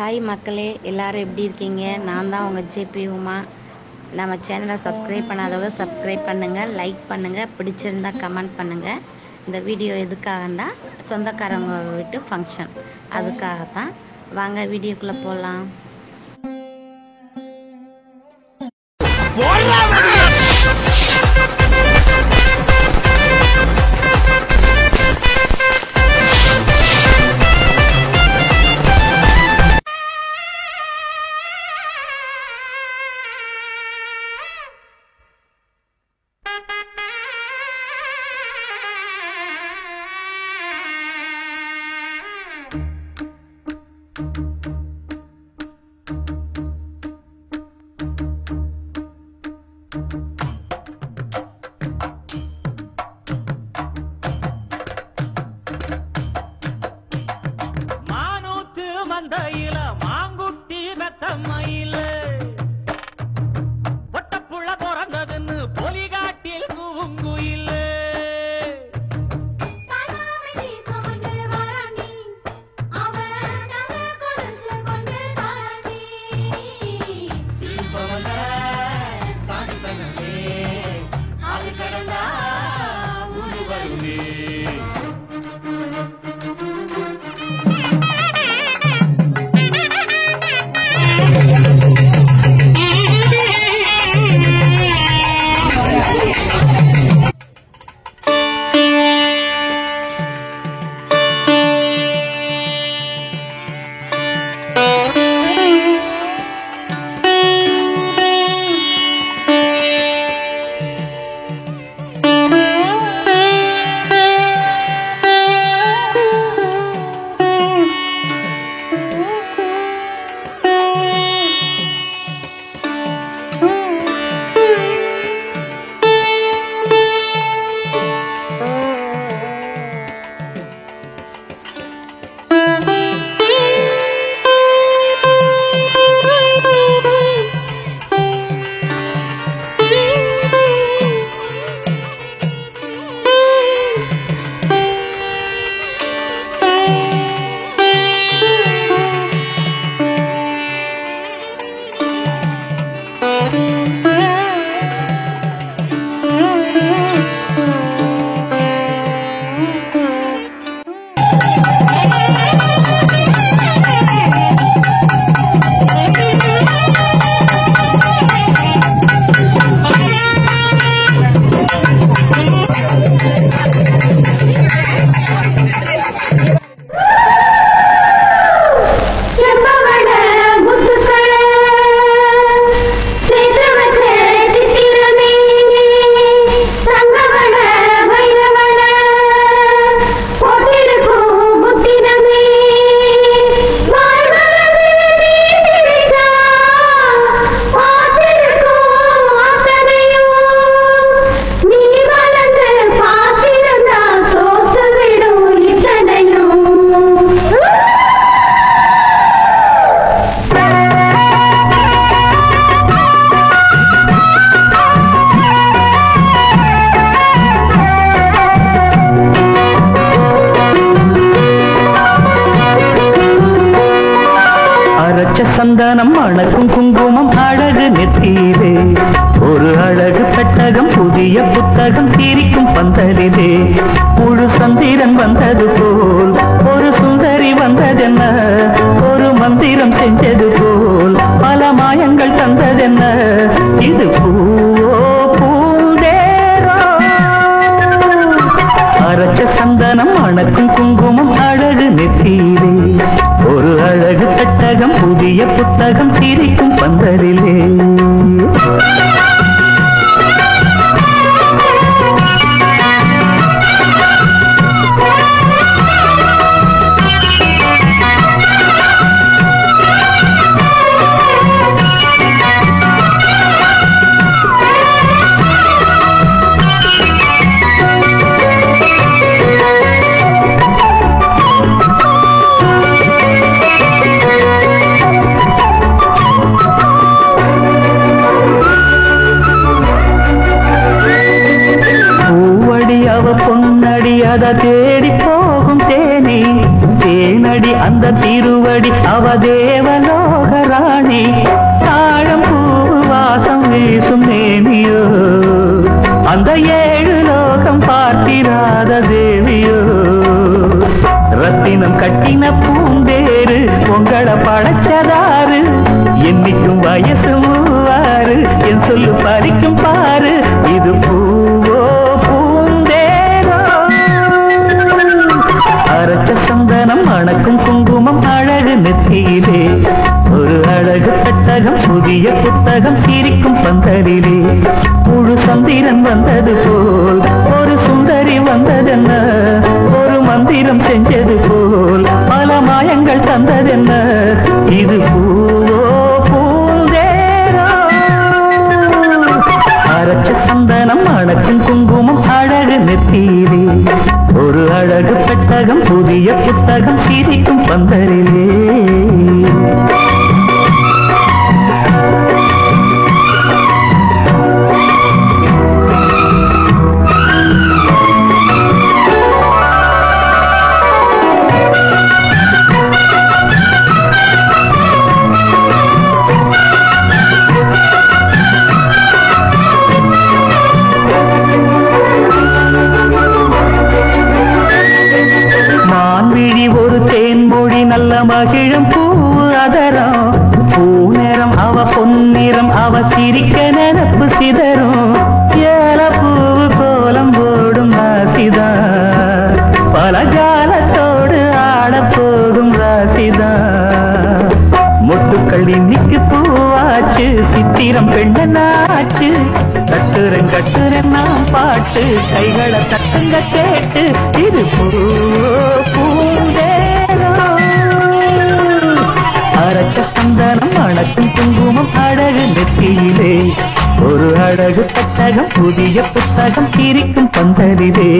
Hi மக்களே, எல்லாரும் எப்படி இருக்கீங்க? நான் தான் உங்கள் ஜேபி உமா. நம்ம சேனலை சப்ஸ்கிரைப் பண்ணாதவங்க சப்ஸ்கிரைப் பண்ணுங்கள், லைக் பண்ணுங்கள், பிடிச்சிருந்தா கமெண்ட் பண்ணுங்கள். இந்த வீடியோ எதுக்காகன்னா சொந்தக்காரங்க வீட்டு ஃபங்க்ஷன், அதுக்காக தான். வாங்க வீடியோக்குள்ளே போகலாம். மந்தையில மாங்குட்டி வெத்தம்மையில பொட்டப்புள்ள பிறந்ததுன்னு பொலிகாட்டில் கூங்குயில சந்தனம் அழகும் குங்குமம் அழகு நெத்தியிலே ஒரு அழகு பெட்டகம், புதிய புத்தகம் சிரிக்கும் பந்தலிலே முழு சந்திரன் வந்தது போல் ஒரு சுந்தரி வந்ததென்ன, ஒரு மந்திரம் செஞ்சது போல் பல மாயங்கள் தந்ததென்ன, இது பூவோ பூந்தேரோ. அரைச்ச சந்தனம் அழகும் குங்குமம் அழகு நெத்தியிலே ஒரு அழகு பெட்டகம், புதிய புத்தகம் சிரிக்கும் பந்தலிலே. பொன்னடி அத தேடி போகும் தேனி தேனடி அந்த திருவடி அவ தேவலோகராணி தாழம் பூவு வாசம் வீசும் நேமியோ அந்த 7 லோகம் பார்த்திராத தேவியோ ரத்தினம் கட்டின பூந்தேரு உங்களை படைச்சதாரு என்னைக்கும் வயசு 3 என் சொல்லு பறிக்கும் பாரு இது பூவோ பூந்தேரோ அரைச்ச சந்தனம் மணக்கும் குங்குமம் அழகு நெத்தியிலே ஒரு அழகு பெட்டகம் புதிய புத்தகம் சிரிக்கும் பந்தலிலே முழு சந்திரன் வந்தது போல் ஒரு சுந்தரி வந்ததென்ன ஒரு மந்திரம் செஞ்சது போல் பல மாயங்கள் தந்ததென்ன இது பூவோ பூந்தேரோ அரைச்ச சந்தனம் மணக்கும் குங்குமம் அழகு நெத்தியிலே ஒரு அழகு பெட்டகம் புதிய புத்தகம் சிரிக்கும் பந்தலிலே நல்ல மகிழும் பூ அதரம் பூநேரம் அவ பொன்னிறம் அவ சிரிக்க நினப்பு சிதறும் ஏல பூவு கோலம் போடும் ராசிதா பல ஜாலத்தோடு ஆட போகும் ராசிதா மொட்டுக்கள் இன்னைக்கு பூவாச்சு சித்திரம் பெண்ணாச்சு கட்டுரன் கட்டுரன் நாம் பாட்டு கைகளை தட்டுங்க கேட்டு இது பூந்தேரோ அரைச்ச சந்தனம் மணக்கும் குங்குமம் அழகு நெத்தியிலே ஒரு அழகு பெட்டகம் புதிய புத்தகம் சிரிக்கும் பந்தலிலே